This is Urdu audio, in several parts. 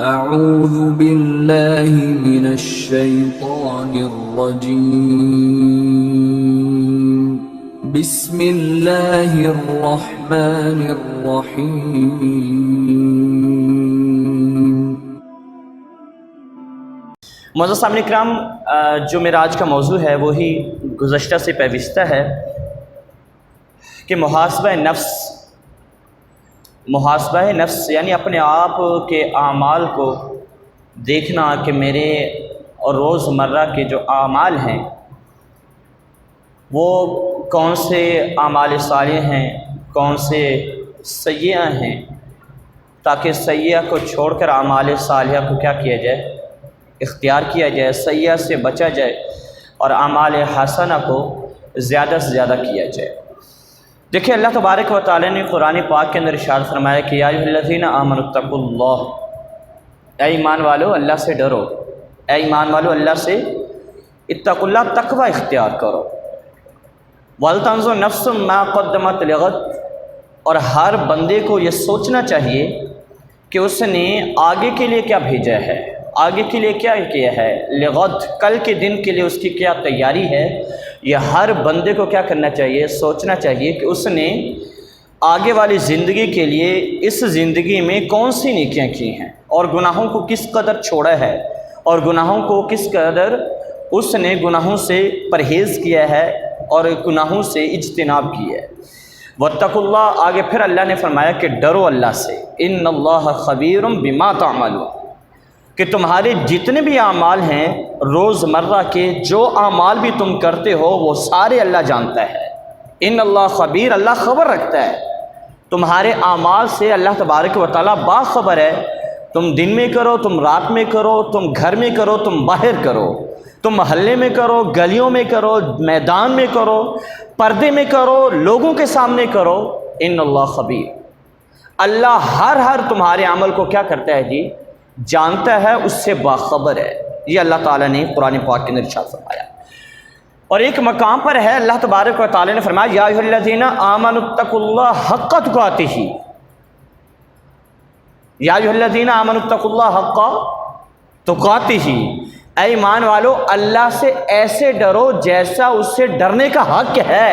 اعوذ باللہ من الشیطان الرجیم بسم اللہ الرحمن الرحیم۔ معزز سامعین کرام، جو میرا آج کا موضوع ہے وہی گزشتہ سے پیوستہ ہے کہ محاسبہ نفس یعنی اپنے آپ کے اعمال کو دیکھنا کہ میرے روزمرہ کے جو اعمال ہیں وہ کون سے اعمال صالح ہیں، کون سے سیئہ ہیں، تاکہ سیئہ کو چھوڑ کر اعمال صالحہ کو کیا کیا جائے، اختیار کیا جائے، سیئہ سے بچا جائے اور اعمال حسنہ کو زیادہ سے زیادہ کیا جائے۔ دیکھیں، اللہ تبارک و تعالی نے قرآن پاک کے اندر ارشاد فرمایا کہ یا ایھا الذین آمنوا اتقوا اللہ، اے ایمان والو اللہ سے ڈرو، اے ایمان والو اللہ سے اتقوا اللہ، تقوی اختیار کرو، وَلْتَنْظُرْ نَفْسٌ مَا قَدَّمَتْ لِغَدٍ، اور ہر بندے کو یہ سوچنا چاہیے کہ اس نے آگے کے لیے کیا بھیجا ہے، آگے کے لیے کیا کیا ہے، لغد، کل کے دن کے لیے اس کی کیا تیاری ہے۔ یہ ہر بندے کو کیا کرنا چاہیے، سوچنا چاہیے کہ اس نے آگے والی زندگی کے لیے اس زندگی میں کون سی نیکیاں کی ہیں اور گناہوں کو کس قدر چھوڑا ہے اور گناہوں کو کس قدر اس نے گناہوں سے پرہیز کیا ہے اور گناہوں سے اجتناب کیا ہے۔ واتقوا اللہ، آگے پھر اللہ نے فرمایا کہ ڈرو اللہ سے، ان اللہ خبیر بما تعملون، کہ تمہارے جتنے بھی اعمال ہیں روزمرہ کے، جو اعمال بھی تم کرتے ہو وہ سارے اللہ جانتا ہے۔ ان اللہ خبیر، اللہ خبر رکھتا ہے تمہارے اعمال سے، اللہ تبارک و تعالیٰ باخبر ہے۔ تم دن میں کرو، تم رات میں کرو، تم گھر میں کرو، تم باہر کرو، تم محلے میں کرو، گلیوں میں کرو، میدان میں کرو، پردے میں کرو، لوگوں کے سامنے کرو، ان اللہ خبیر، اللہ ہر تمہارے عمل کو کیا کرتا ہے جی، جانتا ہے، اس سے باخبر ہے۔ یہ اللہ تعالیٰ نے قرآن پاک کے اندر ارشاد فرمایا۔ اور ایک مقام پر ہے اللہ تبارک و تعالیٰ نے فرمایا یا ایھا الذین آمنوا اتقوا اللہ حق تقاتہ، یا ایھا الذین آمنوا اتقوا اللہ حق تقاتہ، اے ایمان والو اللہ سے ایسے ڈرو جیسا اس سے ڈرنے کا حق ہے۔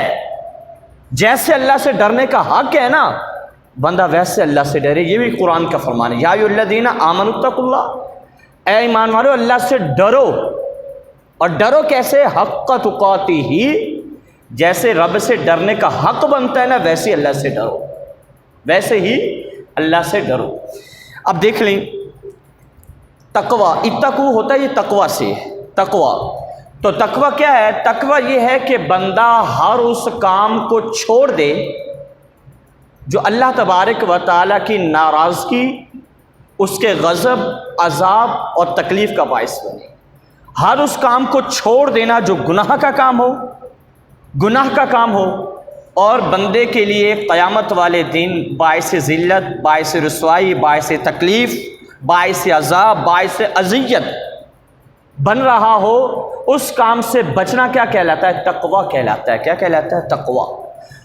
جیسے اللہ سے ڈرنے کا حق ہے نا، بندہ ویسے اللہ سے ڈرے۔ یہ بھی قرآن کا فرمان ہے، یا ایھا الذین آمنوا اتقوا اللہ، اے ایمان والو اللہ سے ڈرو، اور ڈرو کیسے، حق تقاتہ، جیسے رب سے ڈرنے کا حق بنتا ہے نا ویسے اللہ سے ڈرو، ویسے ہی اللہ سے ڈرو۔ اب دیکھ لیں، تقوی، اتقوا ہوتا ہے یہ تقوی سے، تقوی تو تقوی کیا ہے، تقوی یہ ہے کہ بندہ ہر اس کام کو چھوڑ دے جو اللہ تبارک و تعالیٰ کی ناراضگی، اس کے غضب، عذاب اور تکلیف کا باعث بنے۔ ہر اس کام کو چھوڑ دینا جو گناہ کا کام ہو، گناہ کا کام ہو، اور بندے کے لیے قیامت والے دن باعث ذلت، باعث رسوائی، باعث تکلیف، باعث عذاب، باعث اذیت بن رہا ہو، اس کام سے بچنا کیا کہلاتا ہے، تقوی کہلاتا ہے۔ کیا کہلاتا ہے، تقوی۔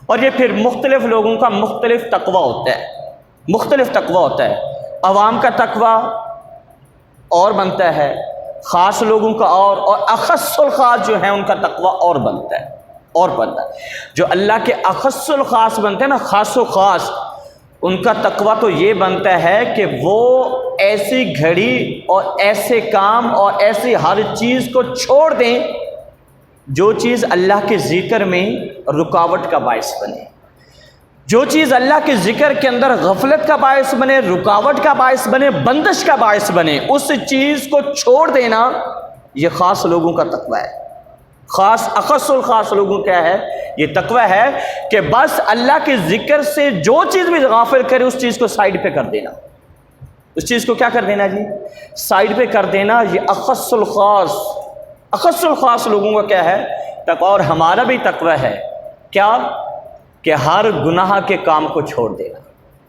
اور یہ پھر مختلف لوگوں کا مختلف تقوی ہوتا ہے، مختلف تقوی ہوتا ہے۔ عوام کا تقوی اور بنتا ہے، خاص لوگوں کا اور اخص الخاص جو ہیں ان کا تقوی اور بنتا ہے، اور بنتا ہے۔ جو اللہ کے اخص الخاص بنتے ہیں نا، خاص و خاص، ان کا تقوی تو یہ بنتا ہے کہ وہ ایسی گھڑی اور ایسے کام اور ایسی ہر چیز کو چھوڑ دیں جو چیز اللہ کے ذکر میں رکاوٹ کا باعث بنے، جو چیز اللہ کے ذکر کے اندر غفلت کا باعث بنے، رکاوٹ کا باعث بنے، بندش کا باعث بنے، اس چیز کو چھوڑ دینا یہ خاص لوگوں کا تقوی ہے۔ خاص اخص الخاص لوگوں کیا ہے، یہ تقوی ہے کہ بس اللہ کے ذکر سے جو چیز بھی غافل کرے اس چیز کو سائیڈ پہ کر دینا، اس چیز کو کیا کر دینا جی، سائیڈ پہ کر دینا۔ یہ اخص الخاص لوگوں کا کیا ہے، تقوی۔ اور ہمارا بھی تقوی ہے کیا، کہ ہر گناہ کے کام کو چھوڑ دینا۔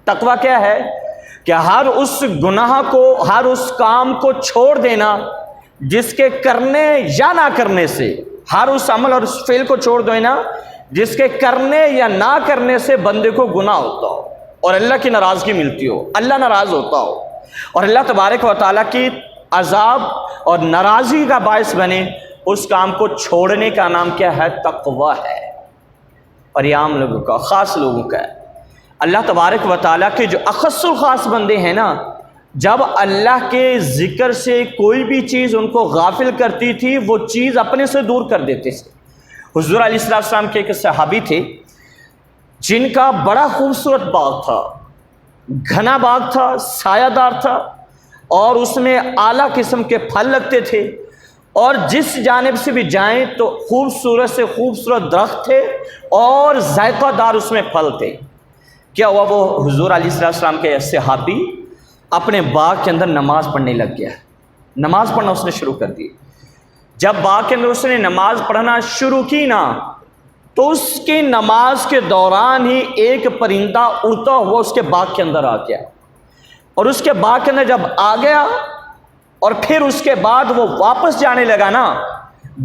تقوی کیا ہے کہ ہر اس گناہ کو، ہر اس کام کو چھوڑ دینا جس کے کرنے یا نہ کرنے سے، ہر اس عمل اور اس فعل کو چھوڑ دینا جس کے کرنے یا نہ کرنے سے بندے کو گناہ ہوتا ہو اور اللہ کی ناراضگی ملتی ہو، اللہ ناراض ہوتا ہو۔ اور اللہ تبارک و تعالیٰ کی عذاب اور ناراضگی کا باعث بنے، اس کام کو چھوڑنے کا نام کیا ہے؟ تقویٰ ہے۔ اور یہ عام لوگوں کا، خاص لوگوں کا ہے۔ اللہ تبارک و تعالیٰ کے جو اخص الخاص بندے ہیں نا، جب اللہ کے ذکر سے کوئی بھی چیز ان کو غافل کرتی تھی، وہ چیز اپنے سے دور کر دیتے تھے۔ حضور علیہ السلام کے ایک صحابی تھے جن کا بڑا خوبصورت باغ تھا، گھنا باغ تھا، سایہ دار تھا، اور اس میں اعلیٰ قسم کے پھل لگتے تھے، اور جس جانب سے بھی جائیں تو خوبصورت سے خوبصورت درخت تھے اور ذائقہ دار اس میں پھل تھے۔ کیا ہوا؟ وہ حضور علیہ السلام کے صحابی اپنے باغ کے اندر نماز پڑھنے لگ گیا، نماز پڑھنا اس نے شروع کر دی۔ جب باغ کے اندر اس نے نماز پڑھنا شروع کی نا، تو اس کی نماز کے دوران ہی ایک پرندہ اڑتا ہوا اس کے باغ کے اندر آ گیا، اور اس کے باغ کے اندر جب آ گیا اور پھر اس کے بعد وہ واپس جانے لگا نا،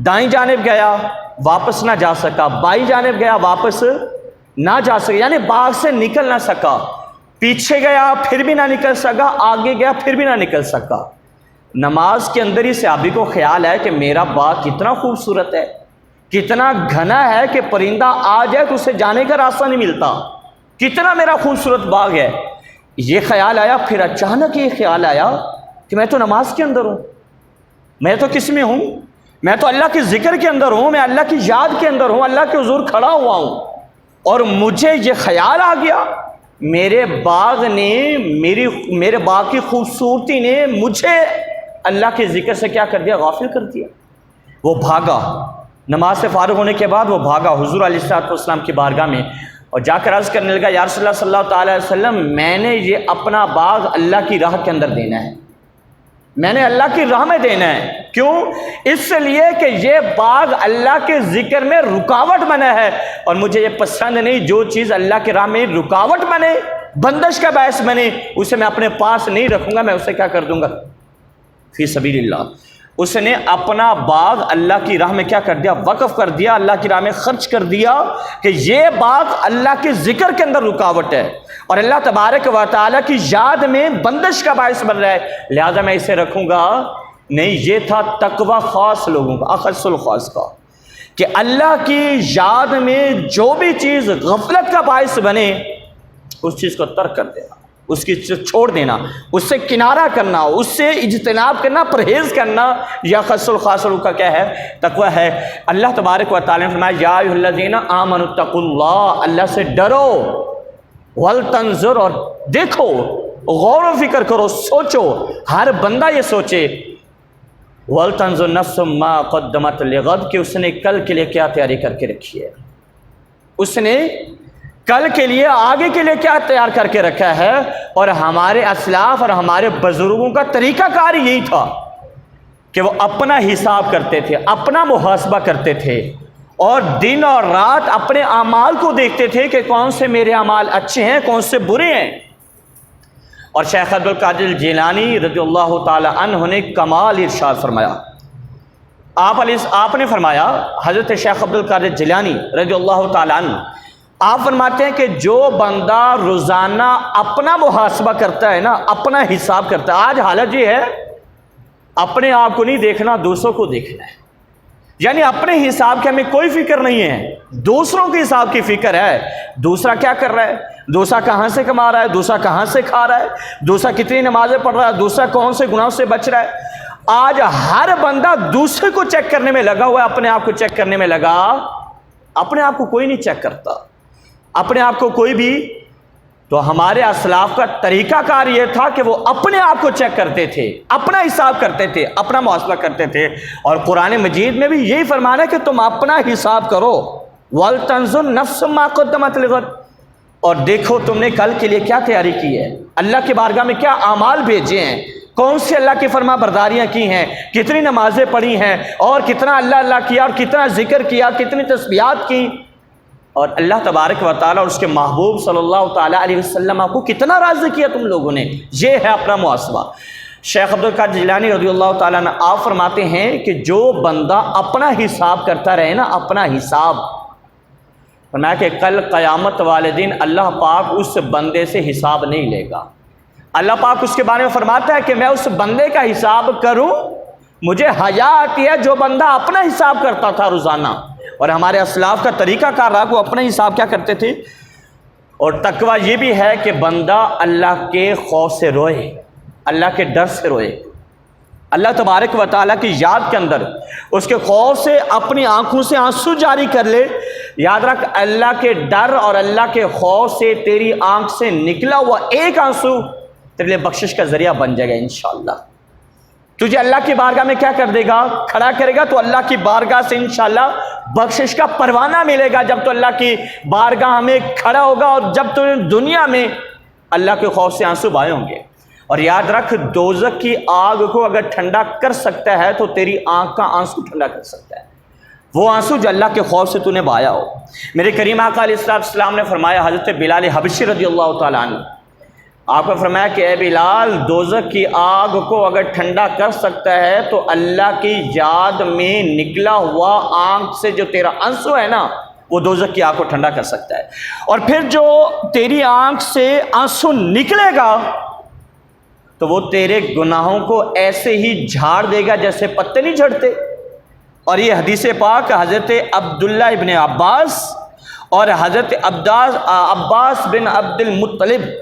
دائیں جانب گیا واپس نہ جا سکا، بائیں جانب گیا واپس نہ جا سکا، یعنی باغ سے نکل نہ سکا، پیچھے گیا پھر بھی نہ نکل سکا، آگے گیا پھر بھی نہ نکل سکا۔ نماز کے اندر ہی صحابی کو خیال ہے کہ میرا باغ کتنا خوبصورت ہے، کتنا گھنا ہے کہ پرندہ آ جائے تو اسے جانے کا راستہ نہیں ملتا، کتنا میرا خوبصورت باغ ہے۔ یہ خیال آیا، پھر اچانک یہ خیال آیا کہ میں تو نماز کے اندر ہوں، میں تو کس میں ہوں؟ میں تو اللہ کے ذکر کے اندر ہوں، میں اللہ کی یاد کے اندر ہوں، اللہ کے حضور کھڑا ہوا ہوں، اور مجھے یہ خیال آ گیا میرے باغ نے، میرے باغ کی خوبصورتی نے مجھے اللہ کے ذکر سے کیا کر دیا؟ غافل کر دیا۔ وہ بھاگا، نماز سے فارغ ہونے کے بعد وہ بھاگا حضور علیہ السلام کی بارگاہ میں، اور جا کر عرض کرنے لگا، یا رسول اللہ صلی اللہ تعالی علیہ وسلم، میں نے یہ اپنا باغ اللہ کی راہ کے اندر دینا ہے، میں نے اللہ کی راہ میں دینا ہے۔ کیوں؟ اس لیے کہ یہ باغ اللہ کے ذکر میں رکاوٹ بنا ہے، اور مجھے یہ پسند نہیں جو چیز اللہ کی راہ میں رکاوٹ بنے، بندش کا باعث بنے، اسے میں اپنے پاس نہیں رکھوں گا، میں اسے کیا کر دوں گا؟ فی سبیل اللہ۔ اس نے اپنا باغ اللہ کی راہ میں کیا کر دیا؟ وقف کر دیا، اللہ کی راہ میں خرچ کر دیا، کہ یہ باغ اللہ کے ذکر کے اندر رکاوٹ ہے اور اللہ تبارک و تعالیٰ کی یاد میں بندش کا باعث بن رہا ہے، لہذا میں اسے رکھوں گا نہیں۔ یہ تھا تقوی خاص لوگوں کا، اخص الخاص کا، کہ اللہ کی یاد میں جو بھی چیز غفلت کا باعث بنے اس چیز کو ترک کر دینا، اس کی چھوڑ دینا، اس سے کنارہ کرنا، اس سے اجتناب کرنا، پرہیز کرنا، یا خاص الخاص کا کیا ہے؟ تقوی ہے۔ اللہ تبارک و تعالیٰ نے فرمایا، یا ایھا الذین آمنوا اتقوا اللہ، اللہ سے ڈرو، ولتنظر، اور دیکھو، غور و فکر کرو، سوچو، ہر بندہ یہ سوچے، ولتنظر نفس ما قدمت لغد، کہ اس نے کل کے لیے کیا تیاری کر کے رکھی ہے، اس نے کل کے لیے، آگے کے لیے کیا تیار کر کے رکھا ہے۔ اور ہمارے اسلاف اور ہمارے بزرگوں کا طریقہ کار یہی تھا کہ وہ اپنا حساب کرتے تھے، اپنا محاسبہ کرتے تھے، اور دن اور رات اپنے اعمال کو دیکھتے تھے کہ کون سے میرے اعمال اچھے ہیں، کون سے برے ہیں۔ اور شیخ عبد القادر جیلانی رضی اللہ تعالی عنہ نے کمال ارشاد فرمایا، آپ نے فرمایا، حضرت شیخ عبد القادر جیلانی رضی اللہ تعالی عنہ، آپ فرماتے ہیں کہ جو بندہ روزانہ اپنا محاسبہ کرتا ہے نا، اپنا حساب کرتا ہے، آج حالت یہ ہے اپنے آپ کو نہیں دیکھنا، دوسروں کو دیکھنا ہے، یعنی اپنے حساب کی ہمیں کوئی فکر نہیں ہے، دوسروں کے حساب کی فکر ہے، دوسرا کیا کر رہا ہے، دوسرا کہاں سے کما رہا ہے، دوسرا کہاں سے کھا رہا ہے، دوسرا کتنی نمازیں پڑھ رہا ہے، دوسرا کون سے گناہوں سے بچ رہا ہے۔ آج ہر بندہ دوسرے کو چیک کرنے میں لگا ہوا ہے، اپنے آپ کو چیک کرنے میں لگا، اپنے آپ کو کوئی نہیں چیک کرتا، اپنے آپ کو کوئی بھی۔ تو ہمارے اسلاف کا طریقہ کار یہ تھا کہ وہ اپنے آپ کو چیک کرتے تھے، اپنا حساب کرتے تھے، اپنا محاسبہ کرتے تھے، اور قرآن مجید میں بھی یہی فرمانا ہے کہ تم اپنا حساب کرو، وَلْتَنْظُرْ نَفْسٌ مَا قَدَّمَتْ لِغَدٍ، اور دیکھو تم نے کل کے لیے کیا تیاری کی ہے، اللہ کی بارگاہ میں کیا اعمال بھیجے ہیں، کون سی اللہ کی فرما برداریاں کی ہیں، کتنی نمازیں پڑھی ہیں، اور کتنا اللہ اللہ کیا، اور کتنا ذکر کیا، کتنی تسبیحات کی، اور اللہ تبارک و تعالیٰ اور اس کے محبوب صلی اللہ تعالیٰ علیہ وسلم کو کتنا راضی کیا تم لوگوں نے۔ یہ ہے اپنا محاسبہ۔ شیخ عبد القادر جیلانی رضی اللہ تعالیٰ عنہ آپ فرماتے ہیں کہ جو بندہ اپنا حساب کرتا رہے نا، اپنا حساب، فرمایا کہ کل قیامت والے دن اللہ پاک اس بندے سے حساب نہیں لے گا۔ اللہ پاک اس کے بارے میں فرماتا ہے کہ میں اس بندے کا حساب کروں، مجھے حیا آتی ہے جو بندہ اپنا حساب کرتا تھا روزانہ. اور ہمارے اسلاف کا طریقہ کار رہا کہ وہ اپنا حساب کیا کرتے تھے. اور تقویٰ یہ بھی ہے کہ بندہ اللہ کے خوف سے روئے، اللہ کے ڈر سے روئے، اللہ تبارک و تعالیٰ کی یاد کے اندر اس کے خوف سے اپنی آنکھوں سے آنسو جاری کر لے. یاد رکھ، اللہ کے ڈر اور اللہ کے خوف سے تیری آنکھ سے نکلا ہوا ایک آنسو تیرے لیے بخشش کا ذریعہ بن جائے گا انشاءاللہ. تجھے اللہ کی بارگاہ میں کیا کر دے گا؟ کھڑا کرے گا. تو اللہ کی بارگاہ سے انشاءاللہ بخشش کا پروانہ ملے گا جب تو اللہ کی بارگاہ میں کھڑا ہوگا، اور جب تو دنیا میں اللہ کے خوف سے آنسو بہائے ہوں گے. اور یاد رکھ، دوزخ کی آگ کو اگر ٹھنڈا کر سکتا ہے تو تیری آنکھ کا آنسو ٹھنڈا کر سکتا ہے، وہ آنسو جو اللہ کے خوف سے تو نے بہایا ہو. میرے کریم آقا علیہ السلام نے فرمایا، حضرت بلال حبشی رضی اللہ تعالیٰ عنہ، آپ نے فرمایا کہ اے بلال، دوزخ کی آگ کو اگر ٹھنڈا کر سکتا ہے تو اللہ کی یاد میں نکلا ہوا آنکھ سے جو تیرا آنسو ہے نا، وہ دوزخ کی آگ کو ٹھنڈا کر سکتا ہے. اور پھر جو تیری آنکھ سے آنسو نکلے گا تو وہ تیرے گناہوں کو ایسے ہی جھاڑ دے گا جیسے پتے نہیں جھڑتے. اور یہ حدیث پاک حضرت عبداللہ ابن عباس اور حضرت عباس بن عبد المطلب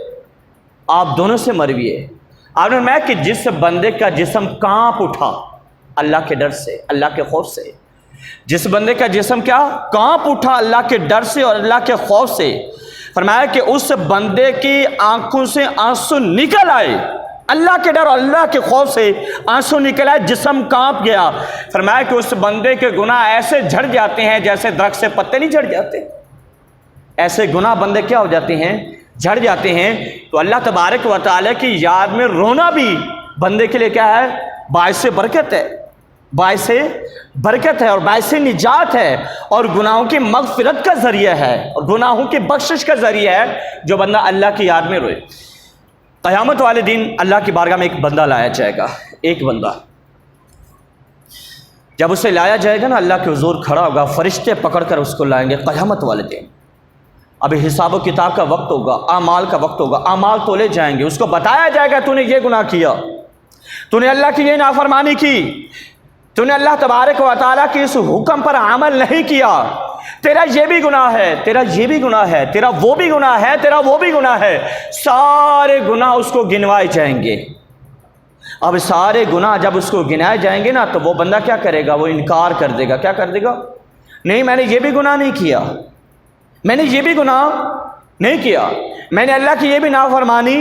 آپ دونوں سے مروی ہے. آپ نے فرمایا کہ جس بندے کا جسم کانپ اٹھا اللہ کے ڈر سے، اللہ کے خوف سے، جس بندے کا جسم کیا کانپ اٹھا اللہ کے ڈر سے اور اللہ کے خوف سے، فرمایا کہ اس بندے کی آنکھوں سے آنسو نکل آئے، اللہ کے ڈر اور اللہ کے خوف سے آنسو نکل آئے، جسم کانپ گیا. فرمایا کہ اس بندے کے گناہ ایسے جھڑ جاتے ہیں جیسے درخت سے پتے نہیں جھڑ جاتے. ایسے گناہ بندے کیا ہو جاتے ہیں؟ جھڑ جاتے ہیں. تو اللہ تبارک و تعالیٰ کی یاد میں رونا بھی بندے کے لیے کیا ہے؟ باعث برکت ہے، باعث برکت ہے اور باعث نجات ہے، اور گناہوں کی مغفرت کا ذریعہ ہے اور گناہوں کی بخشش کا ذریعہ ہے جو بندہ اللہ کی یاد میں روئے. قیامت والے دن اللہ کی بارگاہ میں ایک بندہ لایا جائے گا. ایک بندہ جب اسے لایا جائے گا نا، اللہ کے حضور کھڑا ہوگا، فرشتے پکڑ کر اس کو لائیں گے قیامت والے دن. ابھی حساب و کتاب کا وقت ہوگا، اعمال کا وقت ہوگا، اعمال تولے جائیں گے. اس کو بتایا جائے گا تو نے یہ گناہ کیا، تو نے اللہ کی یہ نافرمانی کی، تو نے اللہ تبارک و تعالیٰ کی اس حکم پر عمل نہیں کیا، تیرا یہ بھی گناہ ہے، تیرا یہ بھی گناہ ہے، تیرا وہ بھی گناہ ہے، تیرا وہ بھی گناہ ہے. سارے گناہ اس کو گنوائے جائیں گے. اب سارے گناہ جب اس کو گنائے جائیں گے نا تو وہ بندہ کیا کرے گا؟ وہ انکار کر دے گا. کیا کر دے گا؟ نہیں، میں نے یہ بھی گناہ نہیں کیا، میں نے یہ بھی گناہ نہیں کیا، میں نے اللہ کی یہ بھی نافرمانی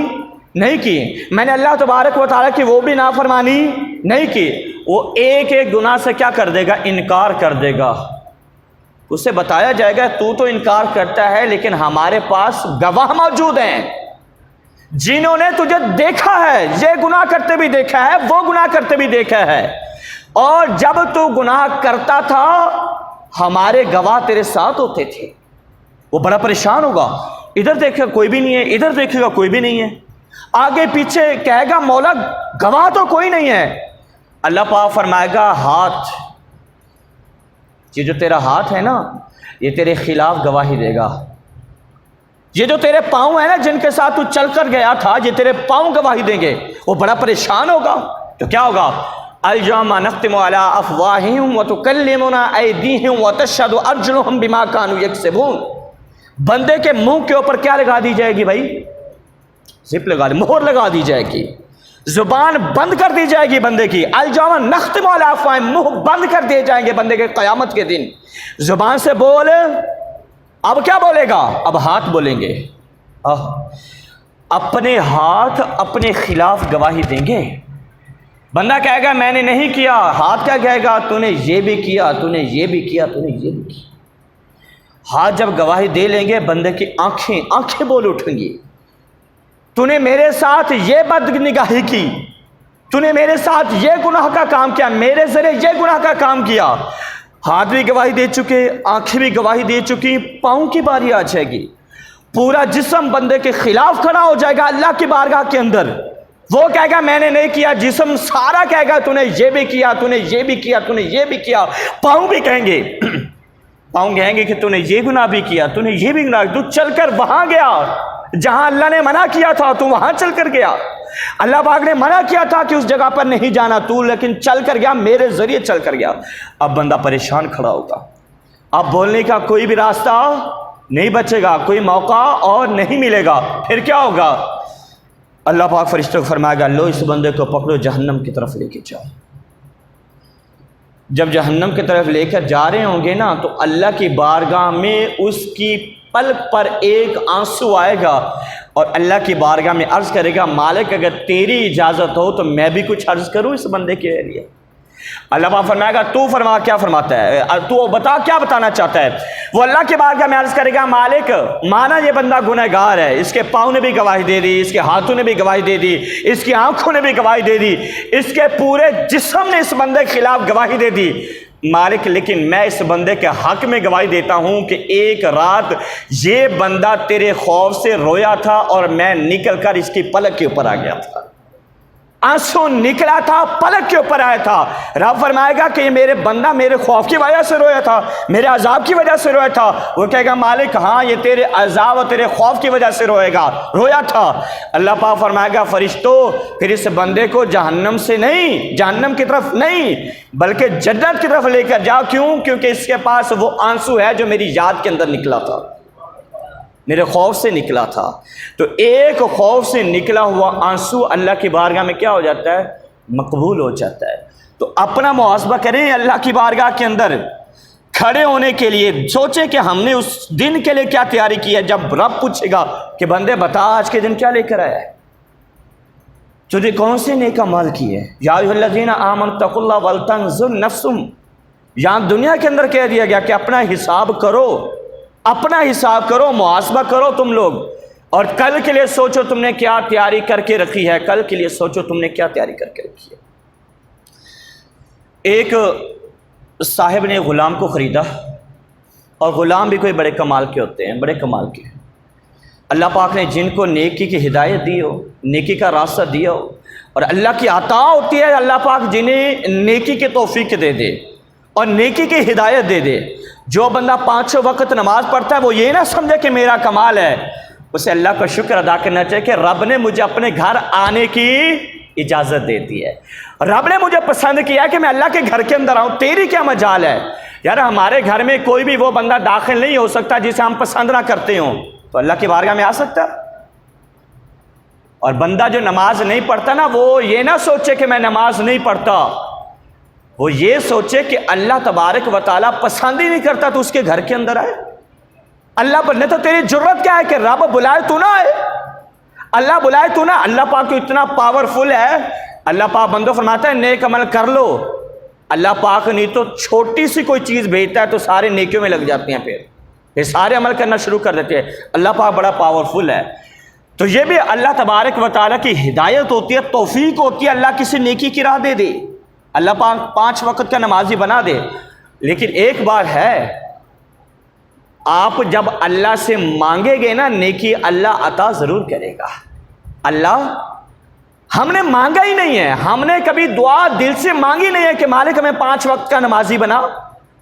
نہیں کی، میں نے اللہ تبارک و تعالیٰ کی وہ بھی نافرمانی نہیں کی. وہ ایک ایک گناہ سے کیا کر دے گا؟ انکار کر دے گا. اسے بتایا جائے گا تو تو انکار کرتا ہے، لیکن ہمارے پاس گواہ موجود ہیں جنہوں نے تجھے دیکھا ہے، یہ گناہ کرتے بھی دیکھا ہے، وہ گناہ کرتے بھی دیکھا ہے، اور جب تو گناہ کرتا تھا ہمارے گواہ تیرے ساتھ ہوتے تھے. وہ بڑا پریشان ہوگا، ادھر دیکھے گا کوئی بھی نہیں ہے، ادھر دیکھے گا کوئی بھی نہیں ہے، آگے پیچھے کہے گا مولا گواہ تو کوئی نہیں ہے. اللہ پاک فرمائے گا ہاتھ، یہ جو تیرا ہاتھ ہے نا یہ تیرے خلاف گواہی دے گا. یہ جو تیرے پاؤں ہیں نا جن کے ساتھ تو چل کر گیا تھا، یہ تیرے پاؤں گواہی دیں گے. وہ بڑا پریشان ہوگا. تو کیا ہوگا؟ اليوم نختم على افواههم وتكلمنا ايديهم وتشهد ارجلهم بما كانوا يكسبون. بندے کے منہ کے اوپر کیا لگا دی جائے گی بھائی؟ زپ لگا دی، مہر لگا دی جائے گی، زبان بند کر دی جائے گی بندے کی. اليوم نختم على افواههم، منہ بند کر دیے جائیں گے بندے کے قیامت کے دن. زبان سے بول، اب کیا بولے گا؟ اب ہاتھ بولیں گے. اپنے ہاتھ اپنے خلاف گواہی دیں گے. بندہ کہے گا میں نے نہیں کیا، ہاتھ کیا کہے گا؟ تو نے یہ بھی کیا، تو نے یہ بھی کیا، تو نے یہ بھی کیا. ہاتھ جب گواہی دے لیں گے بندے کی آنکھیں بول اٹھیں گی. تو نے میرے ساتھ یہ بد نگاہی کی، تو نے میرے ساتھ یہ گناہ کا کام کیا، میرے ذریعے یہ گناہ کا کام کیا. ہاتھ بھی گواہی دے چکے، آنکھیں بھی گواہی دے چکی، پاؤں کی باری آ جائے گی. پورا جسم بندے کے خلاف کھڑا ہو جائے گا اللہ کی بارگاہ کے اندر. وہ کہے گا میں نے نہیں کیا، جسم سارا کہے گا تو نے یہ بھی کیا، تو نے یہ بھی کیا، تو نے یہ بھی کیا. پاؤں بھی کہیں گے، پاؤں کہیں گے کہ تو نے یہ گناہ بھی کیا، تو نے یہ بھی گناہ، تو چل کر وہاں گیا جہاں اللہ نے منع کیا تھا، تو وہاں چل کر گیا. اللہ پاک نے منع کیا تھا کہ اس جگہ پر نہیں جانا تو، لیکن چل کر گیا، میرے ذریعے چل کر گیا۔ اب بندہ پریشان کھڑا ہوگا، اب بولنے کا کوئی بھی راستہ نہیں بچے گا، کوئی موقع اور نہیں ملے گا، پھر کیا ہوگا؟ اللہ پاک فرشتوں کو فرمائے گا لو اس بندے کو پکڑو، جہنم کی طرف لے کے جاؤ۔ جب جہنم کی طرف لے کر جا رہے ہوں گے نا، تو اللہ کی بارگاہ میں اس کی پلک پر ایک آنسو آئے گا، اور اللہ کی بارگاہ میں عرض کرے گا مالک اگر تیری اجازت ہو تو میں بھی کچھ عرض کروں اس بندے کے لیے۔ اللہ پاک فرمائے گا تو فرما، کیا فرماتا ہے، تو بتا کیا بتانا چاہتا ہے۔ وہ اللہ کی بارگاہ میں عرض کرے گا مالک مانا یہ بندہ گنہگار ہے، اس کے پاؤں نے بھی گواہی دے دی، اس کے ہاتھوں نے بھی گواہی دے دی، اس کی آنکھوں نے بھی گواہی دے دی، اس کے پورے جسم نے اس بندے کے خلاف گواہی دے دی مالک، لیکن میں اس بندے کے حق میں گواہی دیتا ہوں کہ ایک رات یہ بندہ تیرے خوف سے رویا تھا اور میں نکل کر اس کی پلک کے اوپر آ گیا تھا، آنسو نکلا تھا، پلک کے اوپر آیا تھا۔ رب فرمائے گا کہ یہ میرے بندہ میرے خوف کی وجہ سے رویا تھا، میرے عذاب کی وجہ سے رویا تھا۔ وہ کہے گا مالک ہاں یہ تیرے عذاب اور تیرے خوف کی وجہ سے رویا تھا۔ اللہ پاک فرمائے گا فرشتوں پھر اس بندے کو جہنم سے نہیں، جہنم کی طرف نہیں بلکہ جنت کی طرف لے کر جاؤ۔ کیوں؟ کیونکہ اس کے پاس وہ آنسو ہے جو میری یاد کے اندر نکلا تھا، میرے خوف سے نکلا تھا۔ تو ایک خوف سے نکلا ہوا آنسو اللہ کی بارگاہ میں کیا ہو جاتا ہے؟ مقبول ہو جاتا ہے۔ تو اپنا محاسبہ کریں اللہ کی بارگاہ کے اندر کھڑے ہونے کے لیے، سوچیں کہ ہم نے اس دن کے لیے کیا تیاری کی ہے جب رب پوچھے گا کہ بندے بتا آج کے دن کیا لے کر آیا ہے، تجھے کون سے نیک اعمال کیے۔ یا ایھا الذین آمنوا اتقوا اللہ ولتنظر نفس، یہاں دنیا کے اندر کہہ دیا گیا کہ اپنا حساب کرو، اپنا حساب کرو، محاسبہ کرو تم لوگ، اور کل کے لیے سوچو تم نے کیا تیاری کر کے رکھی ہے، کل کے لیے سوچو تم نے کیا تیاری کر کے رکھی ہے۔ ایک صاحب نے غلام کو خریدا، اور غلام بھی کوئی بڑے کمال کے ہوتے ہیں، بڑے کمال کے۔ اللہ پاک نے جن کو نیکی کی ہدایت دی ہو، نیکی کا راستہ دیا ہو، اور اللہ کی عطا ہوتی ہے اللہ پاک جنہیں نیکی کی توفیق دے دے اور نیکی کی ہدایت دے دے۔ جو بندہ 5 وقت نماز پڑھتا ہے وہ یہ نہ سمجھے کہ میرا کمال ہے، اسے اللہ کا شکر ادا کرنا چاہیے کہ رب نے مجھے اپنے گھر آنے کی اجازت دے دی ہے، رب نے مجھے پسند کیا کہ میں اللہ کے گھر کے اندر آؤں، تیری کیا مجال ہے یار۔ ہمارے گھر میں کوئی بھی وہ بندہ داخل نہیں ہو سکتا جسے ہم پسند نہ کرتے ہوں، تو اللہ کی بارگاہ میں آ سکتا۔ اور بندہ جو نماز نہیں پڑھتا نا، وہ یہ نہ سوچے کہ میں نماز نہیں پڑھتا، وہ یہ سوچے کہ اللہ تبارک و تعالیٰ پسند ہی نہیں کرتا تو اس کے گھر کے اندر آئے۔ اللہ بننے تو تیری جرت کیا ہے کہ رب بلائے تو نہ آئے، اللہ بلائے تو نہ۔ اللہ پاک تو اتنا پاورفل ہے، اللہ پاک بندوں فرماتا ہے نیک عمل کر لو، اللہ پاک نہیں تو چھوٹی سی کوئی چیز بھیجتا ہے تو سارے نیکیوں میں لگ جاتی ہیں، پھر سارے عمل کرنا شروع کر دیتے ہیں۔ اللہ پاک بڑا پاورفل ہے۔ تو یہ بھی اللہ تبارک و تعالیٰ کی ہدایت ہوتی ہے، توفیق ہوتی ہے، اللہ کسی نیکی کی راہ دے دے، اللہ پاک 5 وقت کا نمازی بنا دے۔ لیکن ایک بات ہے، آپ جب اللہ سے مانگے گے نا نیکی، اللہ عطا ضرور کرے گا۔ اللہ ہم نے مانگا ہی نہیں ہے، ہم نے کبھی دعا دل سے مانگی نہیں ہے کہ مالک ہمیں 5 وقت کا نمازی بنا،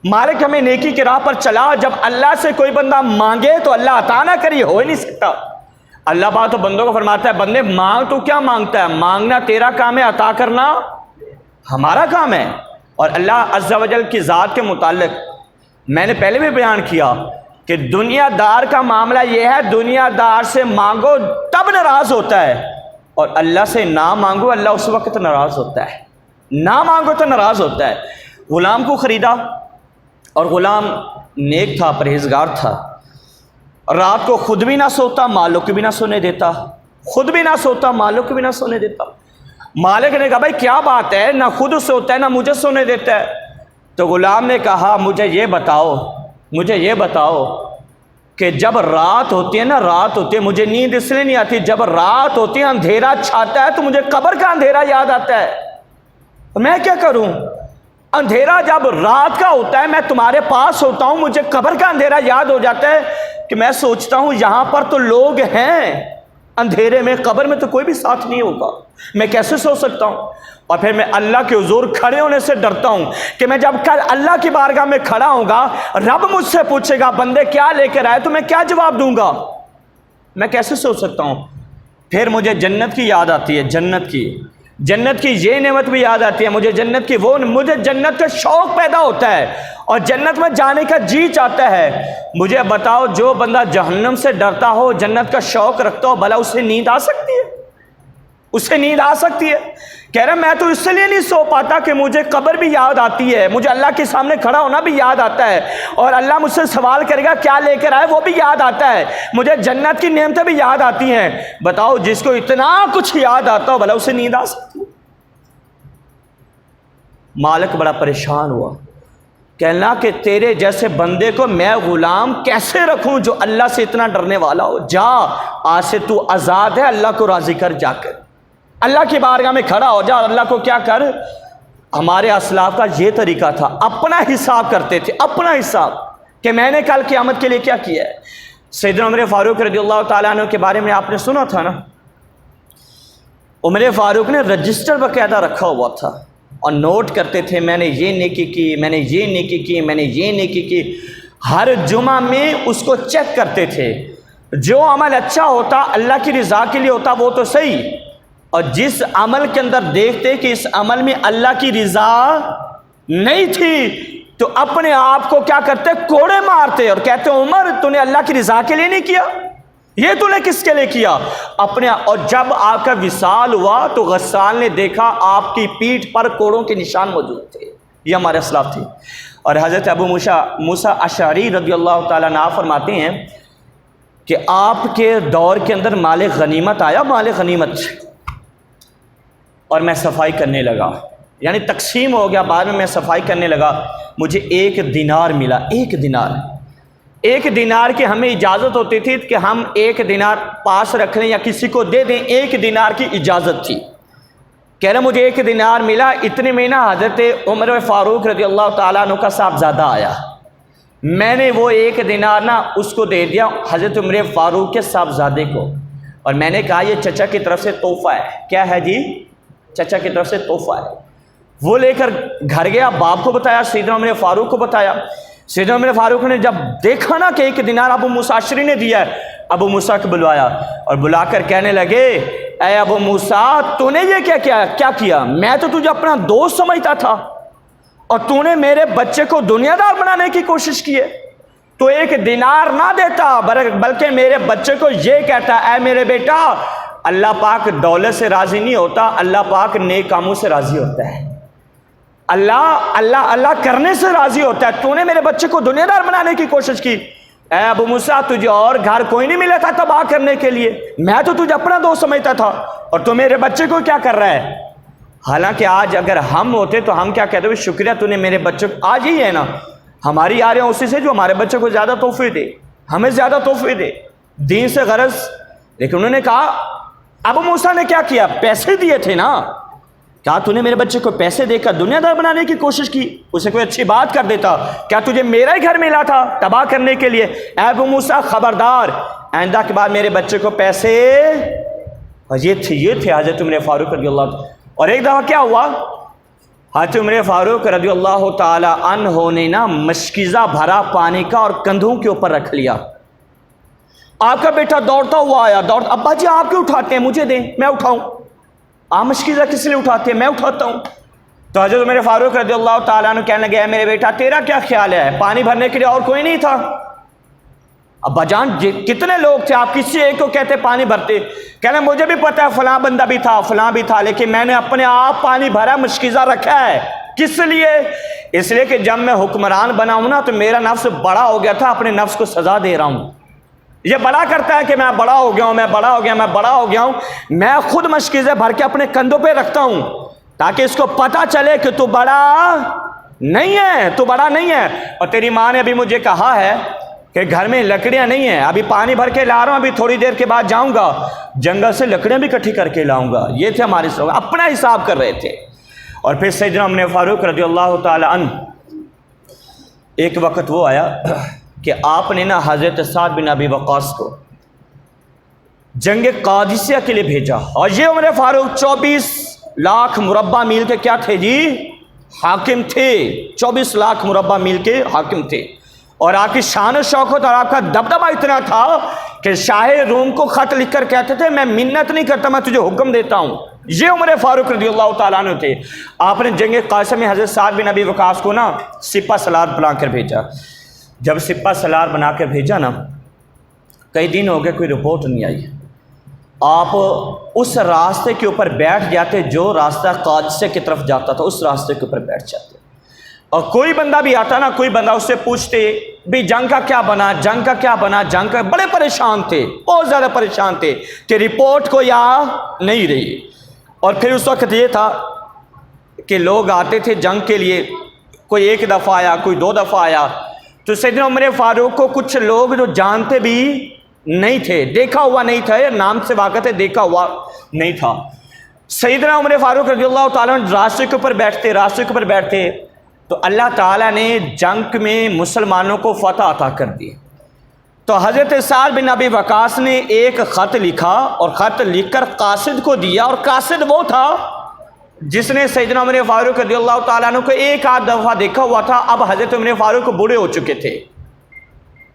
مالک ہمیں نیکی کی راہ پر چلا۔ جب اللہ سے کوئی بندہ مانگے تو اللہ عطا نہ کرے، ہو ہی نہیں سکتا۔ اللہ پاک تو بندوں کو فرماتا ہے بندے مانگ تو کیا مانگتا ہے، مانگنا تیرا کام ہے، عطا کرنا ہمارا کام ہے۔ اور اللہ عز و جل کی ذات کے متعلق میں نے پہلے بھی بیان کیا کہ دنیا دار کا معاملہ یہ ہے، دنیا دار سے مانگو تب ناراض ہوتا ہے، اور اللہ سے نہ مانگو اللہ اس وقت ناراض ہوتا ہے، نہ مانگو تو ناراض ہوتا ہے۔ غلام کو خریدا، اور غلام نیک تھا، پرہیزگار تھا، رات کو خود بھی نہ سوتا، مالک کو بھی نہ سونے دیتا، خود بھی نہ سوتا، مالک کو بھی نہ سونے دیتا۔ مالک نے کہا بھائی کیا بات ہے، نہ خود سوتا ہے نہ مجھے سونے دیتا ہے۔ تو غلام نے کہا مجھے یہ بتاؤ کہ جب رات ہوتی ہے نا، رات ہوتی ہے، مجھے نیند اس لیے نہیں آتی، جب رات ہوتی ہے اندھیرا چھاتا ہے تو مجھے قبر کا اندھیرا یاد آتا ہے، میں کیا کروں؟ اندھیرا جب رات کا ہوتا ہے میں تمہارے پاس ہوتا ہوں، مجھے قبر کا اندھیرا یاد ہو جاتا ہے کہ میں سوچتا ہوں یہاں پر تو لوگ ہیں، اندھیرے میں قبر میں تو کوئی بھی ساتھ نہیں ہوگا، میں کیسے سو سکتا ہوں؟ اور پھر میں اللہ کے حضور کھڑے ہونے سے ڈرتا ہوں کہ میں جب کل اللہ کی بارگاہ میں کھڑا ہوں گا، رب مجھ سے پوچھے گا بندے کیا لے کر آئے، تو میں کیا جواب دوں گا، میں کیسے سو سکتا ہوں؟ پھر مجھے جنت کی یاد آتی ہے، جنت کی یہ نعمت بھی یاد آتی ہے مجھے، جنت کی وہ، مجھے جنت کا شوق پیدا ہوتا ہے اور جنت میں جانے کا جی چاہتا ہے۔ مجھے بتاؤ جو بندہ جہنم سے ڈرتا ہو، جنت کا شوق رکھتا ہو، بھلا اسے نیند آ سکتی ہے؟ اسے نیند آ سکتی ہے؟ کہہ رہا میں تو اس لیے نہیں سو پاتا کہ مجھے قبر بھی یاد آتی ہے، مجھے اللہ کے سامنے کھڑا ہونا بھی یاد آتا ہے، اور اللہ مجھ سے سوال کرے گا کیا لے کر آئے وہ بھی یاد آتا ہے، مجھے جنت کی نعمتیں بھی یاد آتی ہیں۔ بتاؤ جس کو اتنا کچھ یاد آتا ہو بھلا اسے نیند آ سکتی ہے؟ مالک بڑا پریشان ہوا، کہنا کہ تیرے جیسے بندے کو میں غلام کیسے رکھوں جو اللہ سے اتنا ڈرنے والا ہو؟ جا، آج سے تو آزاد ہے، اللہ کو راضی کر، جا کر اللہ کی بارگاہ میں کھڑا ہو جا، اللہ کو کیا کر۔ ہمارے اسلاف کا یہ طریقہ تھا، اپنا حساب کرتے تھے، اپنا حساب کہ میں نے کل قیامت کے لیے کیا کیا ہے۔ سیدنا عمر فاروق رضی اللہ تعالیٰ عنہ کے بارے میں آپ نے سنا تھا نا، عمر فاروق نے رجسٹر باقاعدہ رکھا ہوا تھا اور نوٹ کرتے تھے میں نے یہ نیکی کی، میں نے یہ نیکی کی، میں نے یہ نیکی کی، ہر جمعہ میں اس کو چیک کرتے تھے۔ جو عمل اچھا ہوتا اللہ کی رضا کے لیے ہوتا وہ تو صحیح، اور جس عمل کے اندر دیکھتے کہ اس عمل میں اللہ کی رضا نہیں تھی تو اپنے آپ کو کیا کرتے؟ کوڑے مارتے اور کہتے عمر تو نے اللہ کی رضا کے لیے نہیں کیا، یہ تو نے کس کے لیے کیا؟ اپنے۔ اور جب آپ کا وصال ہوا تو غسال نے دیکھا آپ کی پیٹھ پر کوڑوں کے نشان موجود تھے، یہ ہمارے اسلاف تھے۔ اور حضرت ابو موسیٰ اشعری رضی اللہ تعالیٰ عنہ فرماتے ہیں کہ آپ کے دور کے اندر مال غنیمت آیا، مال غنیمت، اور میں صفائی کرنے لگا، یعنی تقسیم ہو گیا، بعد میں صفائی کرنے لگا، مجھے 1 دینار ملا، 1 دینار۔ 1 دینار کی ہمیں اجازت ہوتی تھی کہ ہم 1 دینار پاس رکھ لیں یا کسی کو دے دیں، 1 دینار کی اجازت تھی۔ کہہ رہا مجھے 1 دینار ملا، اتنے میں نا حضرت عمر فاروق رضی اللہ تعالیٰ عنہ کا صاحبزادہ آیا، میں نے وہ 1 دینار نا اس کو دے دیا، حضرت عمر فاروق کے صاحبزادے کو، اور میں نے کہا یہ چچا کی طرف سے تحفہ ہے۔ کیا ہے جی؟ چچا کی طرف سے تحفہ ہے۔ وہ لے کر گھر گیا، باپ کو بتایا، سیدنا عمر فاروق کو بتایا۔ سیدنا عمر فاروق نے جب دیکھا نا کہ 1 دینار ابو موسیٰ اشعری نے دیا ہے، ابو موسیٰ کو بلوایا اور بلا کر کہنے لگے اے ابو موسیٰ تو نے یہ کیا کیا؟ میں تو تجھے اپنا دوست سمجھتا تھا اور تو نے میرے بچے کو دنیا دار بنانے کی کوشش کی ہے۔ تو 1 دینار نہ دیتا بلکہ میرے بچے کو یہ کہتا اے میرے بیٹا، اللہ پاک دولت سے راضی نہیں ہوتا، اللہ پاک نیک کاموں سے راضی ہوتا ہے، اللہ کرنے سے راضی ہوتا ہے۔ تو نے میرے بچے کو دنیا دار بنانے کی کوشش کی۔ اے ابو موسیٰ تجھے اور گھر کوئی نہیں ملا تھا تباہ کرنے کے لیے، میں تو تجھے اپنا دوست سمجھتا تھا، اور تو میرے بچے کو کیا کر رہا ہے؟ حالانکہ آج اگر ہم ہوتے تو ہم کیا کہتے ہیں؟ شکریہ تو نے میرے بچے کو، آج ہی ہے نا ہماری آ رہے ہیں اسی سے جو ہمارے بچے کو زیادہ تحفے دے، ہمیں زیادہ تحفے دے، دین سے غرض۔ لیکن انہوں نے کہا ابو موسیٰ نے کیا کیا؟ پیسے دیے تھے نا، کیا تو نے میرے بچے کو پیسے دے کر دنیا دار بنانے کی کوشش کی؟ اسے کوئی اچھی بات کر دیتا، کیا تجھے میرا ہی گھر ملا تھا تباہ کرنے کے لیے؟ اے ابو موسیٰ خبردار، آئندہ کے بعد میرے بچے کو پیسے، اور یہ تھے حضرت عمر فاروق رضی اللہ عنہ۔ اور ایک دفعہ کیا ہوا، حضرت عمر فاروق رضی اللہ تعالی عنہ نے نا مشکیزہ بھرا پانی کا اور کندھوں کے اوپر رکھ لیا۔ آپ کا بیٹا دوڑتا ہوا آیا، ابا جی آپ کیوں اٹھاتے ہیں؟ مجھے دیں، میں اٹھاؤں۔ آپ مشکیزہ کس لیے اٹھاتے ہیں؟ میں اٹھاتا ہوں۔ تو حضرت عمر فاروق رضی اللہ تعالیٰ عنہ کہنے لگے اے میرے بیٹا تیرا کیا خیال ہے؟ پانی بھرنے کے لیے اور کوئی نہیں تھا؟ ابا جان کتنے لوگ تھے، آپ کسی ایک کو کہتے پانی بھرتے؟ کہنے مجھے بھی پتا ہے فلاں بندہ بھی تھا، فلاں بھی تھا، لیکن میں نے اپنے آپ پانی بھرا، مشکیزہ رکھا ہے۔ کس لیے؟ اس لیے کہ جب میں حکمران بنا ہوں نا تو میرا نفس بڑا ہو گیا تھا، اپنے نفس کو سزا دے رہا ہوں۔ یہ بڑا کرتا ہے کہ میں بڑا ہو گیا ہوں، میں بڑا ہو گیا ہوں، میں خود مشکیزیں بھر کے اپنے کندھوں پہ رکھتا ہوں تاکہ اس کو پتہ چلے کہ تو بڑا نہیں ہے۔ اور تیری ماں نے ابھی مجھے کہا ہے کہ گھر میں لکڑیاں نہیں ہیں، ابھی پانی بھر کے لا رہا ہوں، ابھی تھوڑی دیر کے بعد جاؤں گا جنگل سے لکڑیاں بھی اکٹھی کر کے لاؤں گا۔ یہ تھے ہمارے لوگ، اپنا حساب کر رہے تھے۔ اور پھر سیدنا عمر فاروق رضی اللہ تعالی عنہ، ایک وقت وہ آیا کہ آپ نے نا حضرت سعد بن ابی وقاص کو جنگ قادسیہ کے لیے بھیجا، اور یہ عمر فاروق 24 لاکھ مربع میل کے کیا تھے جی؟ حاکم تھے، 24 لاکھ مربع میل کے حاکم تھے، اور آپ کی شان و شوکت اور آپ کا دبدبہ اتنا تھا کہ شاہ روم کو خط لکھ کر کہتے تھے میں منت نہیں کرتا، میں تجھے حکم دیتا ہوں۔ یہ عمر فاروق رضی اللہ تعالیٰ عنہ تھے۔ آپ نے جنگ قاسم میں حضرت سعد بن ابی وقاص کو نا سپہ سالار بنا کر بھیجا۔ جب سپہ سالار بنا کر بھیجا نا، کئی دن ہو گئے کوئی رپورٹ نہیں آئی۔ آپ اس راستے کے اوپر بیٹھ جاتے جو راستہ قادسیہ کی طرف جاتا تھا، اس راستے کے اوپر بیٹھ جاتے، اور کوئی بندہ بھی آتا نا، کوئی بندہ اس سے پوچھتے بھی جنگ کا کیا بنا، جنگ کا کیا بنا، جنگ کا، بڑے پریشان تھے، بہت زیادہ پریشان تھے کہ رپورٹ کوئی آ نہیں رہی۔ اور پھر اس وقت یہ تھا کہ لوگ آتے تھے جنگ کے لیے، کوئی ایک دفعہ آیا، کوئی دو دفعہ آیا، تو سیدنا عمر فاروق کو کچھ لوگ جو جانتے بھی نہیں تھے، دیکھا ہوا نہیں تھا، نام سے واقف ہے، دیکھا ہوا نہیں تھا۔ سیدنا عمر فاروق رضی اللہ تعالیٰ راستے کے اوپر بیٹھتے تو اللہ تعالیٰ نے جنگ میں مسلمانوں کو فتح عطا کر دی۔ تو حضرت سعد بن ابی وقاص نے ایک خط لکھا اور خط لکھ کر قاصد کو دیا، اور قاصد وہ تھا جس نے سیدنا عمر فاروق رضی اللہ تعالیٰ عنہ کو ایک آدھ دفعہ دیکھا ہوا تھا۔ اب حضرت عمر فاروق بوڑھے ہو چکے تھے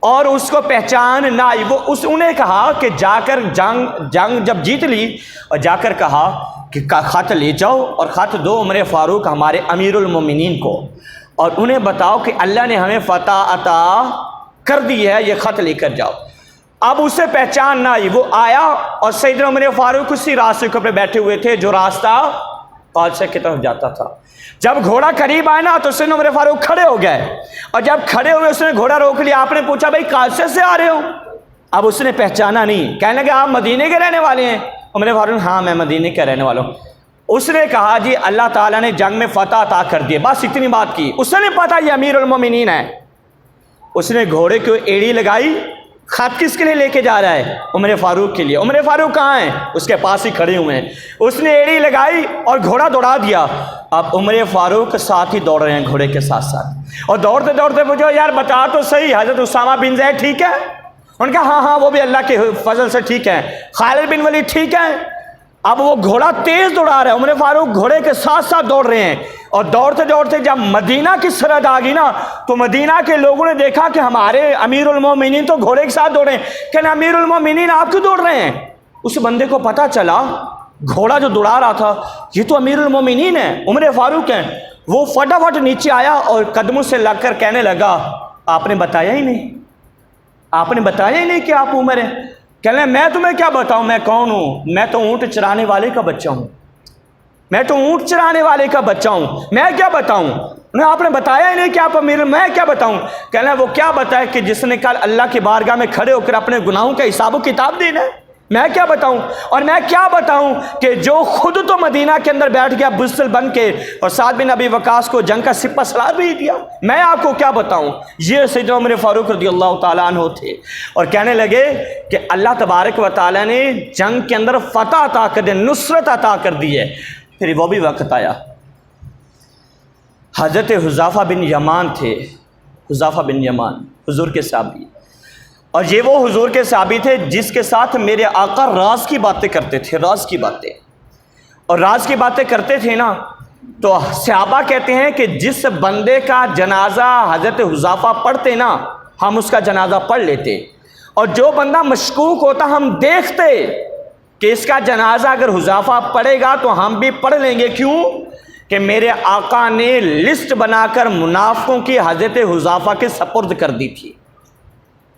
اور اس کو پہچان نہ آئی۔ وہ انہیں کہا کہ جا کر جنگ جب جیت لی، اور جا کر کہا کہ خط لے جاؤ اور خط دو عمر فاروق ہمارے امیر المومنین کو، اور انہیں بتاؤ کہ اللہ نے ہمیں فتح عطا کر دی ہے، یہ خط لے کر جاؤ۔ اب اسے پہچان نہ آئی، وہ آیا اور سیدنا عمر فاروق اسی راستے کے اوپر بیٹھے ہوئے تھے جو راستہ قادسیہ کی طرف جاتا تھا۔ جب گھوڑا قریب آیا نا تو سیدنا عمر فاروق کھڑے ہو گئے، اور جب کھڑے ہوئے اس نے گھوڑا روک لیا۔ آپ نے پوچھا بھائی قادسیہ سے آ رہے ہو؟ اب اس نے پہچانا نہیں، کہنے لگے آپ مدینے کے رہنے والے ہیں؟ عمر فاروق ہاں میں مدینے کا رہنے والا ہوں۔ اس نے کہا جی اللہ تعالیٰ نے جنگ میں فتح عطا کر دی، بس اتنی بات کی۔ اس نے نہیں پتا یہ امیر المومنین ہے۔ اس نے گھوڑے کو ایڑی لگائی، خط کس کے لیے لے کے جا رہا ہے؟ عمر فاروق کے لیے۔ عمر فاروق کہاں ہیں؟ اس کے پاس ہی کھڑے ہوئے ہیں۔ اس نے ایڑی لگائی اور گھوڑا دوڑا دیا۔ اب عمر فاروق ساتھ ہی دوڑ رہے ہیں گھوڑے کے ساتھ ساتھ، اور دوڑتے دوڑتے پوچھو یار بتا تو صحیح حضرت اسامہ بن زید ٹھیک ہے؟ ان کا ہاں وہ بھی اللہ کے فضل سے ٹھیک ہے۔ خالد بن ولید ٹھیک ہے؟ اب وہ گھوڑا تیز دوڑا رہا ہے، عمر فاروق گھوڑے کے ساتھ ساتھ دوڑ رہے ہیں، اور دوڑتے دوڑتے جب مدینہ کی سرحد آ گئی نا تو مدینہ کے لوگوں نے دیکھا کہ ہمارے امیر المومنین تو گھوڑے کے ساتھ دوڑ رہے ہیں، کہنا امیر المومنین آپ کیوں دوڑ رہے ہیں؟ اس بندے کو پتہ چلا گھوڑا جو دوڑا رہا تھا یہ تو امیر المومنین ہے، عمر فاروق ہیں۔ وہ فٹافٹ نیچے آیا اور قدموں سے لگ کر کہنے لگا آپ نے بتایا ہی نہیں، آپ نے بتایا ہی نہیں کہ آپ عمر ہیں۔ کہنے میں تمہیں کیا بتاؤں میں کون ہوں؟ میں تو اونٹ چرانے والے کا بچہ ہوں، میں تو اونٹ چرانے والے کا بچہ ہوں، میں کیا بتاؤں؟ آپ نے بتایا ہی نہیں کہ آپ امیر، میں کیا بتاؤں؟ کہنا وہ کیا بتائے کہ جس نے کل اللہ کی بارگاہ میں کھڑے ہو کر اپنے گناہوں کا حساب و کتاب دینا ہے، میں کیا بتاؤں؟ اور میں کیا بتاؤں کہ جو خود تو مدینہ کے اندر بیٹھ گیا بزدل بن کے اور سعد بن ابی وقاص کو جنگ کا سپہ سالار بھی دیا، میں آپ کو کیا بتاؤں؟ یہ سیدنا عمر فاروق رضی اللہ تعالیٰ عنہ تھے، اور کہنے لگے کہ اللہ تبارک و تعالیٰ نے جنگ کے اندر فتح عطا کر دی، نصرت عطا کر دی ہے۔ پھر وہ بھی وقت آیا، حضرت حذیفہ بن یمان تھے، حذیفہ بن یمان حضور کے صحابی، اور یہ وہ حضور کے صحابی تھے جس کے ساتھ میرے آقا راز کی باتیں کرتے تھے، راز کی باتیں، اور راز کی باتیں کرتے تھے نا تو صحابہ کہتے ہیں کہ جس بندے کا جنازہ حضرت حذیفہ پڑھتے نا ہم اس کا جنازہ پڑھ لیتے، اور جو بندہ مشکوک ہوتا ہم دیکھتے کہ اس کا جنازہ اگر حذیفہ پڑھے گا تو ہم بھی پڑھ لیں گے۔ کیوں؟ کہ میرے آقا نے لسٹ بنا کر منافقوں کی حضرت حذیفہ کے سپرد کر دی تھی۔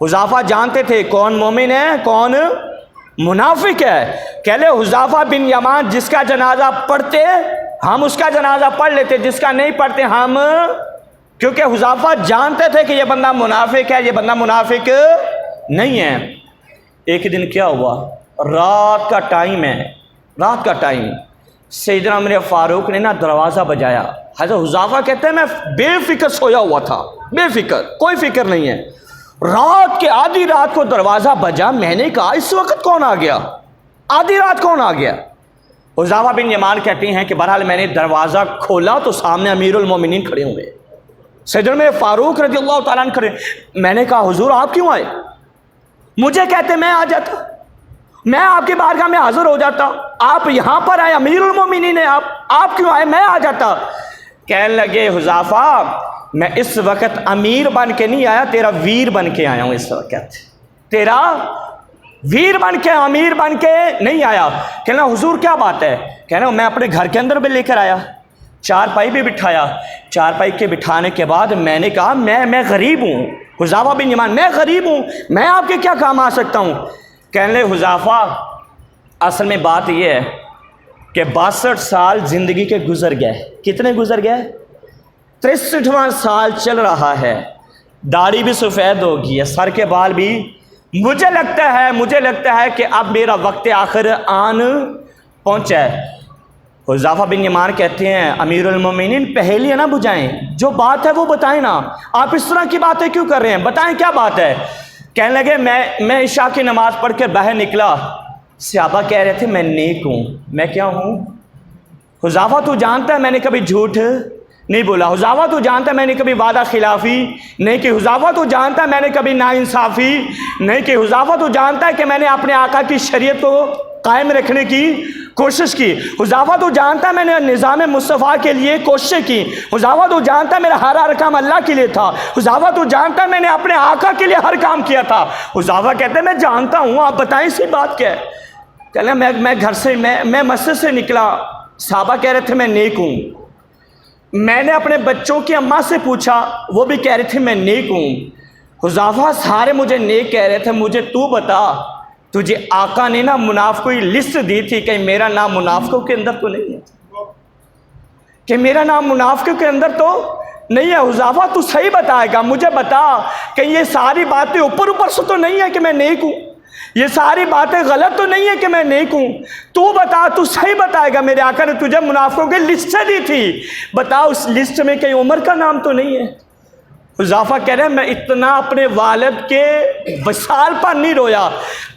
حذیفہ جانتے تھے کون مومن ہے کون منافق ہے، کہہ لے حذیفہ بن یمان جس کا جنازہ پڑھتے ہم اس کا جنازہ پڑھ لیتے، جس کا نہیں پڑھتے ہم، کیونکہ حذیفہ جانتے تھے کہ یہ بندہ منافق ہے، یہ بندہ منافق نہیں ہے۔ ایک دن کیا ہوا، رات کا ٹائم ہے، رات کا ٹائم، سیدنا عمر فاروق نے نا دروازہ بجایا۔ حضرت حذیفہ کہتے ہیں میں بے فکر سویا ہوا تھا، بے فکر، کوئی فکر نہیں ہے، رات کے آدھی رات کو دروازہ بجا، میں نے کہا اس وقت کون آ گیا، آدھی رات کون آ گیا؟ حذیفہ بن یمان کہتے ہیں کہ بہرحال میں نے دروازہ کھولا تو سامنے امیر المومنین کھڑے ہوئے، سیدنا عمر فاروق رضی اللہ تعالیٰ عنہ کھڑے۔ میں نے کہا حضور آپ کیوں آئے؟ مجھے کہتے میں آ جاتا، میں آپ کی بارگاہ میں حاضر ہو جاتا، آپ یہاں پر آئے، امیر المومنین ہیں آپ کیوں آئے؟ میں آ جاتا۔ کہنے لگے حذیفہ میں اس وقت امیر بن کے نہیں آیا، تیرا ویر بن کے آیا ہوں، اس وقت تیرا ویر بن کے امیر بن کے نہیں آیا. کہنا حضور کیا بات ہے؟ کہنا میں اپنے گھر کے اندر بھی لے کر آیا, چارپائی بھی بٹھایا. چارپائی کے بٹھانے کے بعد میں نے کہا میں غریب ہوں, حذیفہ بن یمان میں غریب ہوں, میں آپ کے کیا کام آ سکتا ہوں؟ کہنے لے حذیفہ اصل میں بات یہ ہے کہ 62 سال زندگی کے گزر گئے. کتنے گزر گئے؟ 63واں سال چل رہا ہے, داڑھی بھی سفید ہو گئی ہے, سر کے بال بھی. مجھے لگتا ہے کہ اب میرا وقت آخر آن پہنچا ہے. حذیفہ بن یمان کہتے ہیں امیر المومنین پہیلیاں نہ بجھائیں, جو بات ہے وہ بتائیں نا, آپ اس طرح کی باتیں کیوں کر رہے ہیں, بتائیں کیا بات ہے. کہنے لگے میں عشاء کی نماز پڑھ کے باہر نکلا, صحابہ کہہ رہے تھے میں نیک ہوں. میں کیا ہوں؟ حذیفہ تو جانتا ہے میں نے کبھی جھوٹ نہیں بولا. حذیفہ تو جانتا ہے میں نے کبھی وعدہ خلافی نہیں کی. حذیفہ تو جانتا ہے میں نے کبھی ناانصافی نہیں کی. حذیفہ تو جانتا ہے کہ میں نے اپنے آقا کی شریعت کو قائم رکھنے کی کوشش کی. حذیفہ تو جانتا ہے میں نے نظام مصطفیٰ کے لیے کوششیں کی. حذیفہ تو جانتا ہے میرا ہر کام اللہ کے لیے تھا. حذیفہ تو جانتا ہے میں نے اپنے آقا کے لیے ہر کام کیا تھا. حذیفہ کہتے ہیں میں جانتا ہوں, آپ بتائیں اسی بات کیا ہے. کہنا میں گھر سے میں مسجد سے نکلا, صحابہ کہہ رہے تھے میں نیک ہوں. میں نے اپنے بچوں کی اماں سے پوچھا, وہ بھی کہہ رہے تھے میں نیک ہوں. حذیفہ سارے مجھے نیک کہہ رہے تھے, مجھے تو بتا تجھے آقا نے نا منافقوں کی لسٹ دی تھی, کہ میرا نام منافقوں کے اندر تو نہیں ہے, کہ میرا نام منافقوں کے اندر تو نہیں ہے. حذیفہ تو صحیح بتائے گا, مجھے بتا کہ یہ ساری باتیں اوپر سے تو نہیں ہے کہ میں نیک ہوں, یہ ساری باتیں غلط تو نہیں ہے کہ میں نیک ہوں. تو بتا, تو صحیح بتائے گا, میرے آقا نے تجھے منافقوں کی لسٹ دی تھی, بتا اس لسٹ میں کہیں عمر کا نام تو نہیں ہے. حذیفہ کہہ رہے ہیں میں اتنا اپنے والد کے وصال پر نہیں رویا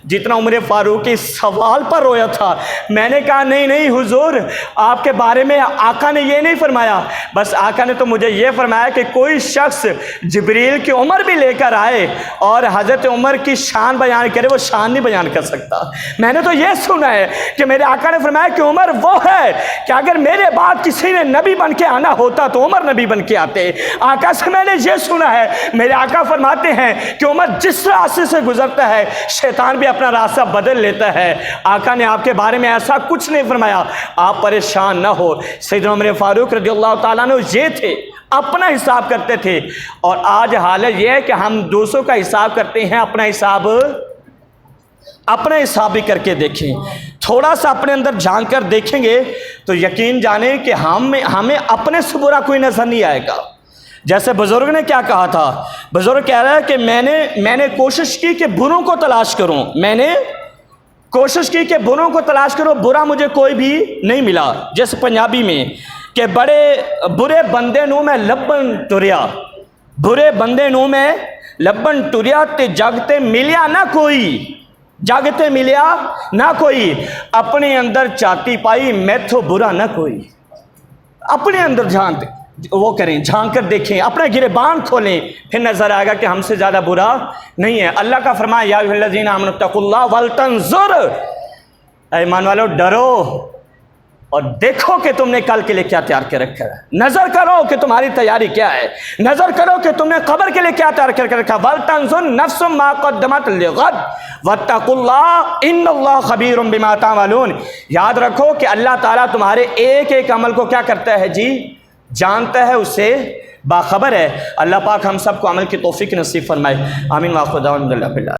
جتنا عمر فاروق کے سوال پر رویا تھا. میں نے کہا نہیں حضور, آپ کے بارے میں آقا نے یہ نہیں فرمایا, بس آقا نے تو مجھے یہ فرمایا کہ کوئی شخص جبریل کی عمر بھی لے کر آئے اور حضرت عمر کی شان بیان کرے, وہ شان نہیں بیان کر سکتا. میں نے تو یہ سنا ہے کہ میرے آقا نے فرمایا کہ عمر وہ ہے کہ اگر میرے بعد کسی نے نبی بن کے آنا ہوتا تو عمر نبی بن کے آتے. آقا سے میں نے یہ سنا ہے, میرے آقا فرماتے ہیں کہ عمر جس راستے سے گزرتا ہے شیطان بھی اپنا راستہ بدل لیتا ہے. آقا نے آپ کے بارے میں ایسا کچھ نہیں فرمایا, آپ پریشان نہ ہو. سیدنا عمر فاروق رضی اللہ تعالیٰ عنہ یہ تھے, اپنا حساب کرتے تھے. اور آج حالت یہ ہے کہ ہم دوسروں کا حساب کرتے ہیں, اپنا حساب بھی کر کے دیکھیں. تھوڑا سا اپنے اندر جھانک کر دیکھیں گے تو یقین جانیں کہ ہمیں اپنے سے برا کوئی نظر نہیں آئے گا. جیسے بزرگ نے کیا کہا تھا, بزرگ کہہ رہا ہے کہ میں نے کوشش کی کہ بروں کو تلاش کروں, میں نے کوشش کی کہ بروں کو تلاش کروں, برا مجھے کوئی بھی نہیں ملا. جیسے پنجابی میں کہ برے بندے نو میں لبن ٹریا, برے بندے نو میں لبن ٹریا تے جگتے ملیا نہ کوئی, جگتے ملیا نہ کوئی, اپنے اندر چاتی پائی میتھو برا نہ کوئی. اپنے اندر جھانک کر دیکھیں, اپنا گریبان کھولیں, پھر نظر آئے گا کہ ہم سے زیادہ برا نہیں ہے. اللہ کا فرمایا یا ایھا الذین آمنوا اتقوا اللہ ولتنظر, اے ایمان والو ڈرو اور دیکھو کہ تم نے کل کے لیے کیا تیار کر رکھا ہے. نظر کرو کہ تمہاری تیاری کیا ہے, نظر کرو کہ تم نے قبر کے لیے کیا تیار کر رکھا. ولتنظر نفس ما قدمت لغد واتقوا اللہ ان اللہ خبیر بما تعملون. یاد رکھو کہ اللہ تعالیٰ تمہارے ایک ایک عمل کو کیا کرتا ہے جی, جانتا ہے, اس سے باخبر ہے. اللہ پاک ہم سب کو عمل کی توفیق نصیب فرمائے. آمین. واخر دعوانا الحمدللہ.